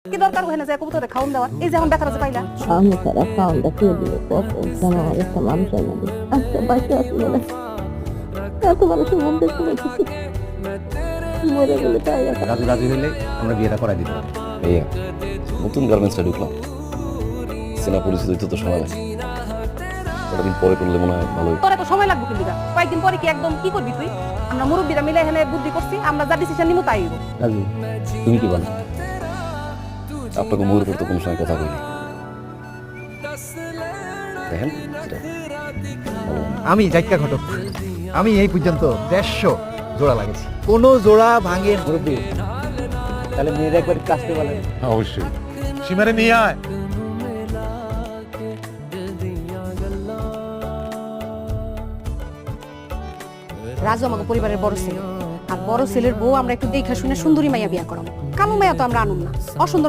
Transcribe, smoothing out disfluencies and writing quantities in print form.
কি দরকার হয় না যে কবুতরে খাওন দেওয়া, এই যে এখন ব্যথাটা যে পাইলা। আমি তারা খাওয়ানটা খেয়ে দিলে কত যেন আমার একটা মানুষের মধ্যে আজকে বাইকে আসি বলে এত মানুষের মধ্যে শুনেছি মরে গেলে তাই রাজু রাজি হইলে আমরা বিয়েটা করাই দিতে পারি। এই নতুন গার্মেন্টসে ঢুকলাম, চেনা পরিচিত হইতে তো সময় লাগে, কটা দিন পরে করলে মনে হয় ভালো। তোর এত সময় লাগবে কিন্তু কয়েকদিন পরে কি একদম কি করবি তুই? আমরা মুরব্বীরা মিলে এখানে বুদ্ধি করছি, আমরা যা ডিসিশন নিমু তাই হইব। রাজু তুমি কি বলো? আপনাকে মুখের উপর তো কোনো সময় কথা কইনি, দেখেন সেটা আমি জাইকা ঘটক, আমি এই পর্যন্ত 150 জোড়া লাগেছি, কোন জোড়া ভাঙে মুরব্বী, তাহলে মেয়েরা একবার একটু আসতে বলেন। অবশ্যই সীমারে নিয়ে আয়। রাজু আমাকে পরিবারের বড় ছেলে, আর বড় ছেলের বউ আমরা একটু দেখা শুনে সুন্দরী মাইয়া বিয়া করাম। কালো মাইয়া তো আমরা আনুম না, অসুন্দর মাইয়া